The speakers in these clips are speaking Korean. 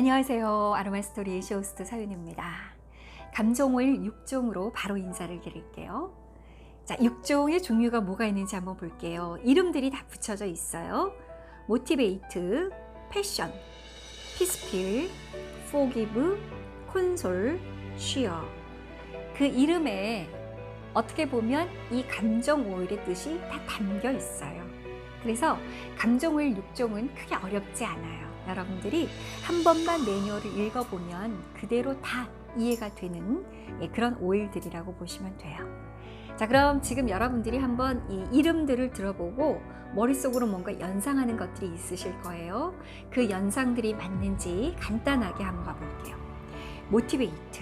안녕하세요. 아로마 스토리 쇼호스트 서윤입니다. 감정오일 6종으로 바로 인사를 드릴게요. 자, 6종의 종류가 뭐가 있는지 한번 볼게요. 이름들이 다 붙여져 있어요. 모티베이트, 패션, 피스필, 포기브, 콘솔, 쉬어. 그 이름에 어떻게 보면 이 감정 오일의 뜻이 다 담겨 있어요. 그래서 감정 오일 6종은 크게 어렵지 않아요. 여러분들이 한 번만 매뉴얼을 읽어보면 그대로 다 이해가 되는 그런 오일들이라고 보시면 돼요. 자, 그럼 지금 여러분들이 한번 이 이름들을 들어보고 머릿속으로 뭔가 연상하는 것들이 있으실 거예요. 그 연상들이 맞는지 간단하게 한번 봐볼게요. 모티베이트.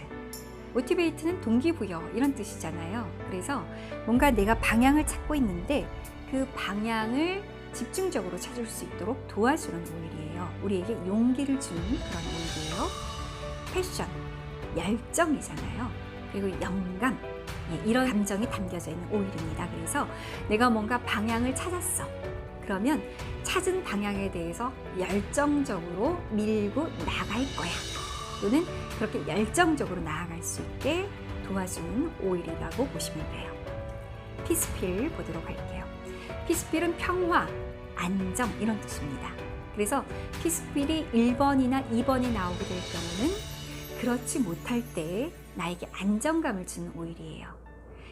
모티베이트는 동기부여 이런 뜻이잖아요. 그래서 뭔가 내가 방향을 찾고 있는데 그 방향을 집중적으로 찾을 수 있도록 도와주는 오일이에요. 우리에게 용기를 주는 그런 오일이에요. 패션, 열정이잖아요. 그리고 영감, 이런 감정이 담겨져 있는 오일입니다. 그래서 내가 뭔가 방향을 찾았어. 그러면 찾은 방향에 대해서 열정적으로 밀고 나갈 거야. 또는 그렇게 열정적으로 나아갈 수 있게 도와주는 오일이라고 보시면 돼요. 피스필 보도록 할게요. 피스필은 평화, 안정 이런 뜻입니다. 그래서 피스필이 1번이나 2번이 나오게 될 경우는 그렇지 못할 때 나에게 안정감을 주는 오일이에요.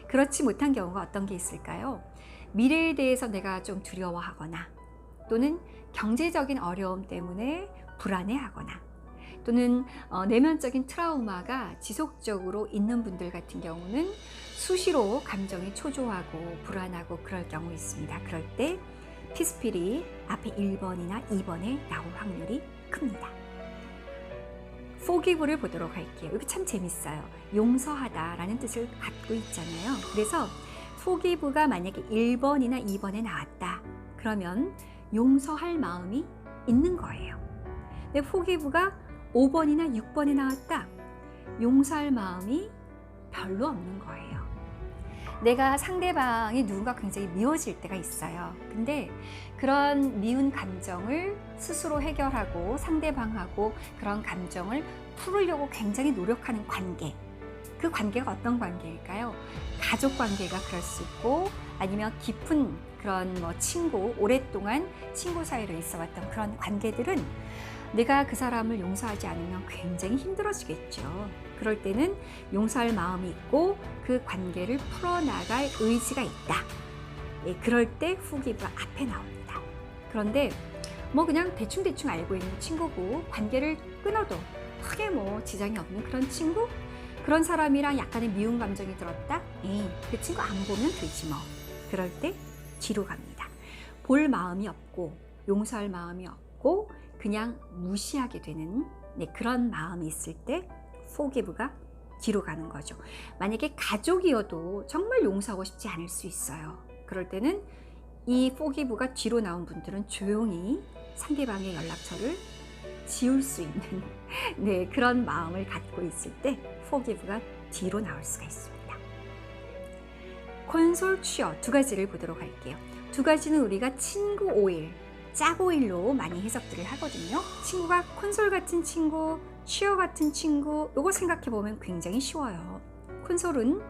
그렇지 못한 경우가 어떤 게 있을까요? 미래에 대해서 내가 좀 두려워하거나 또는 경제적인 어려움 때문에 불안해하거나 또는 내면적인 트라우마가 지속적으로 있는 분들 같은 경우는 수시로 감정이 초조하고 불안하고 그럴 경우 있습니다. 그럴 때 피스필이 앞에 1번이나 2번에 나올 확률이 큽니다. forgive를 보도록 할게요. 이거 참 재밌어요. 용서하다라는 뜻을 갖고 있잖아요. 그래서 forgive가 만약에 1번이나 2번에 나왔다. 그러면 용서할 마음이 있는 거예요. 근데 forgive가 5번이나 6번에 나왔다. 용서할 마음이 별로 없는 거예요. 내가 상대방이 누군가 굉장히 미워질 때가 있어요. 근데 그런 미운 감정을 스스로 해결하고 상대방하고 그런 감정을 풀으려고 굉장히 노력하는 관계. 그 관계가 어떤 관계일까요? 가족 관계가 그럴 수 있고 아니면 깊은 그런 친구, 오랫동안 친구 사이로 있어 왔던 그런 관계들은 내가 그 사람을 용서하지 않으면 굉장히 힘들어지겠죠. 그럴 때는 용서할 마음이 있고 그 관계를 풀어나갈 의지가 있다. 그럴 때 forgive가 앞에 나옵니다. 그런데 그냥 대충 알고 있는 친구고 관계를 끊어도 크게 지장이 없는 그런 친구? 그런 사람이랑 약간의 미운 감정이 들었다? 그 친구 안 보면 되지 뭐. 그럴 때 뒤로 갑니다. 볼 마음이 없고 용서할 마음이 없고 그냥 무시하게 되는 그런 마음이 있을 때 forgive가 뒤로 가는 거죠. 만약에 가족이어도 정말 용서하고 싶지 않을 수 있어요. 그럴 때는 이 forgive가 뒤로 나온 분들은 조용히 상대방의 연락처를 지울 수 있는 그런 마음을 갖고 있을 때 forgive가 뒤로 나올 수가 있습니다. 콘솔, 취어 두 가지를 보도록 할게요. 두 가지는 우리가 친구 오일, 짝 오일로 많이 해석들을 하거든요. 친구가 콘솔 같은 친구, 취어 같은 친구, 요거 생각해 보면 굉장히 쉬워요. 콘솔은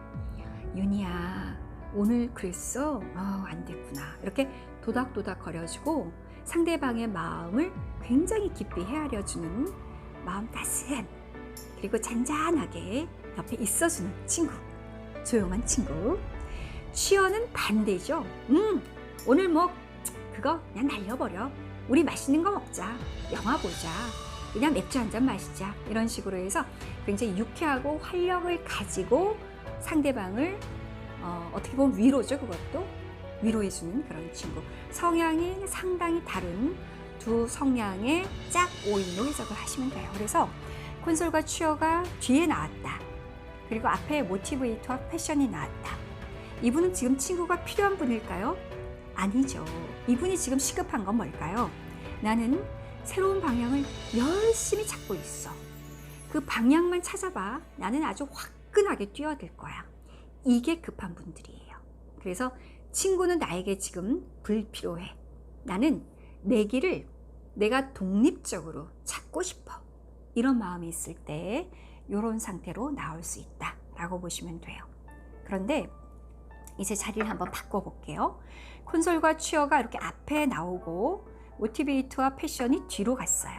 윤희야 오늘 그랬어? 안 됐구나. 이렇게 도닥도닥 거려주고 상대방의 마음을 굉장히 깊이 헤아려주는 마음 따스한 그리고 잔잔하게 옆에 있어주는 친구, 조용한 친구. 취어는 반대죠. 오늘 그거 그냥 날려버려. 우리 맛있는 거 먹자. 영화 보자. 그냥 맥주 한잔 마시자. 이런 식으로 해서 굉장히 유쾌하고 활력을 가지고 상대방을 어떻게 보면 위로죠. 그것도 위로해주는 그런 친구. 성향이 상당히 다른 두 성향의 짝 오일로 해석을 하시면 돼요. 그래서 콘솔과 취어가 뒤에 나왔다. 그리고 앞에 모티베이트와 패션이 나왔다. 이분은 지금 친구가 필요한 분일까요? 아니죠. 이분이 지금 시급한 건 뭘까요? 나는 새로운 방향을 열심히 찾고 있어. 그 방향만 찾아봐. 나는 아주 화끈하게 뛰어들 거야. 이게 급한 분들이에요. 그래서 친구는 나에게 지금 불필요해. 나는 내 길을 내가 독립적으로 찾고 싶어. 이런 마음이 있을 때 이런 상태로 나올 수 있다라고 보시면 돼요. 그런데 이제 자리를 한번 바꿔볼게요. 콘솔과 취어가 이렇게 앞에 나오고 모티베이트와 패션이 뒤로 갔어요.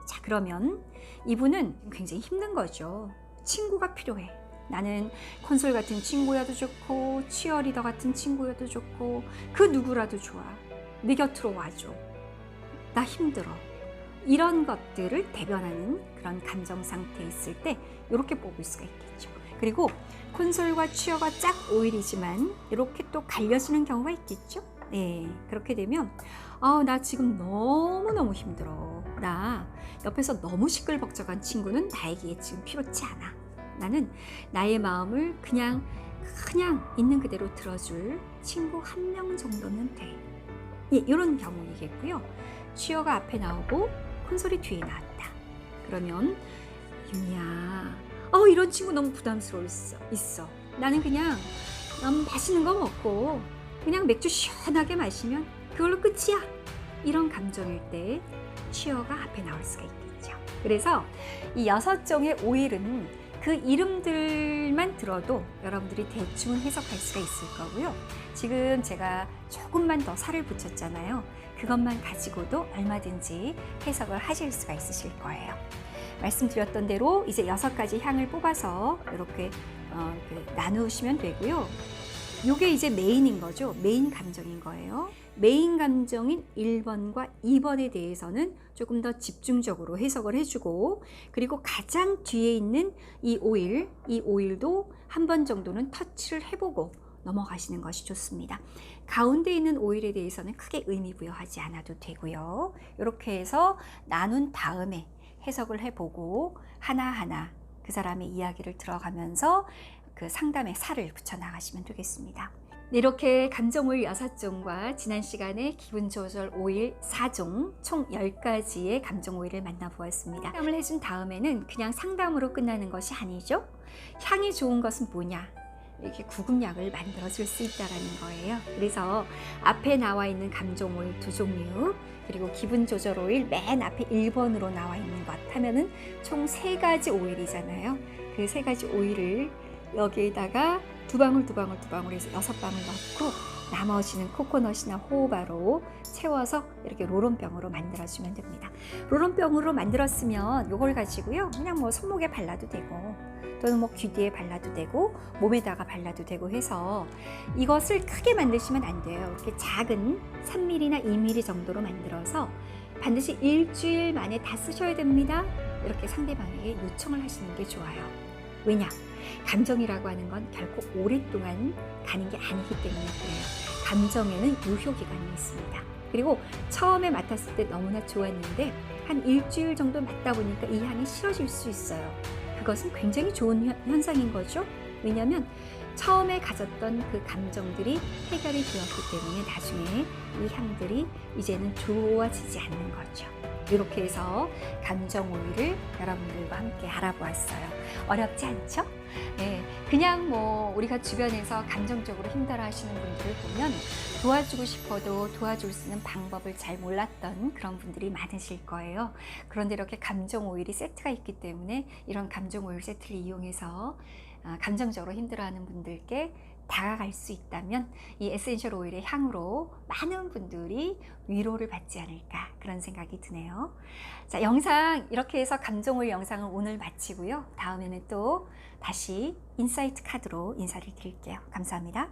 자, 그러면 이분은 굉장히 힘든 거죠. 친구가 필요해. 나는 콘솔 같은 친구여도 좋고 치어리더 같은 친구여도 좋고 그 누구라도 좋아. 내 곁으로 와줘. 나 힘들어. 이런 것들을 대변하는 그런 감정 상태에 있을 때 이렇게 뽑을 수가 있겠죠. 그리고 콘솔과 취어가 짝 오일이지만 이렇게 또 갈려지는 경우가 있겠죠. 네, 그렇게 되면 나 지금 너무너무 힘들어. 나 옆에서 너무 시끌벅적한 친구는 나에게 지금 필요치 않아. 나는 나의 마음을 그냥 있는 그대로 들어줄 친구 한 명 정도면 돼. 예, 이런 경우이겠고요. 취어가 앞에 나오고 콘솔이 뒤에 나왔다. 그러면 유미야, 이런 친구 너무 부담스러울 수 있어. 나는 그냥 맛있는 거 먹고 그냥 맥주 시원하게 마시면 그걸로 끝이야. 이런 감정일 때 취어가 앞에 나올 수가 있겠죠. 그래서 이 6종의 오일은 그 이름들만 들어도 여러분들이 대충은 해석할 수가 있을 거고요. 지금 제가 조금만 더 살을 붙였잖아요. 그것만 가지고도 얼마든지 해석을 하실 수가 있으실 거예요. 말씀드렸던 대로 이제 6가지 향을 뽑아서 이렇게 나누시면 되고요. 이게 이제 메인인 거죠. 메인 감정인 거예요. 메인 감정인 1번과 2번에 대해서는 조금 더 집중적으로 해석을 해주고, 그리고 가장 뒤에 있는 이 오일도 한 번 정도는 터치를 해보고 넘어가시는 것이 좋습니다. 가운데 있는 오일에 대해서는 크게 의미 부여하지 않아도 되고요. 이렇게 해서 나눈 다음에 해석을 해보고 하나하나 그 사람의 이야기를 들어가면서 그 상담에 살을 붙여 나가시면 되겠습니다. 이렇게 감정 오일 6종과 지난 시간에 기분 조절 오일 4종 총 10가지의 감정 오일을 만나보았습니다. 상담을 해준 다음에는 그냥 상담으로 끝나는 것이 아니죠. 향이 좋은 것은 뭐냐? 이렇게 구급약을 만들어 줄 수 있다는 거예요. 그래서 앞에 나와 있는 감정 오일 2종류, 그리고 기분 조절 오일 맨 앞에 1번으로 나와 있는 것 하면은 총 3가지 오일이잖아요. 그 3가지 오일을 여기에다가 두 방울 해서 6방울 넣고 나머지는 코코넛이나 호호바로 채워서 이렇게 롤온병으로 만들어주면 됩니다. 롤온병으로 만들었으면 이걸 가지고요, 그냥 뭐 손목에 발라도 되고 또는 뭐 귀 뒤에 발라도 되고 몸에다가 발라도 되고 해서 이것을 크게 만드시면 안 돼요. 이렇게 작은 3mm나 2mm 정도로 만들어서 반드시 일주일 만에 다 쓰셔야 됩니다. 이렇게 상대방에게 요청을 하시는 게 좋아요. 왜냐? 감정이라고 하는 건 결코 오랫동안 가는 게 아니기 때문에 그래요. 감정에는 유효기간이 있습니다. 그리고 처음에 맡았을 때 너무나 좋았는데 한 일주일 정도 맡다 보니까 이 향이 싫어질 수 있어요. 그것은 굉장히 좋은 현상인 거죠. 왜냐하면 처음에 가졌던 그 감정들이 해결이 되었기 때문에 나중에 이 향들이 이제는 좋아지지 않는 거죠. 이렇게 해서 감정 오일을 여러분들과 함께 알아보았어요. 어렵지 않죠? 네, 그냥 뭐 우리가 주변에서 감정적으로 힘들어 하시는 분들을 보면 도와주고 싶어도 도와줄 수 있는 방법을 잘 몰랐던 그런 분들이 많으실 거예요. 그런데 이렇게 감정 오일이 세트가 있기 때문에 이런 감정 오일 세트를 이용해서 감정적으로 힘들어하는 분들께 다가갈 수 있다면 이 에센셜 오일의 향으로 많은 분들이 위로를 받지 않을까, 그런 생각이 드네요. 자, 영상 이렇게 해서 감정 오일 영상을 오늘 마치고요. 다음에는 또 다시 인사이트 카드로 인사를 드릴게요. 감사합니다.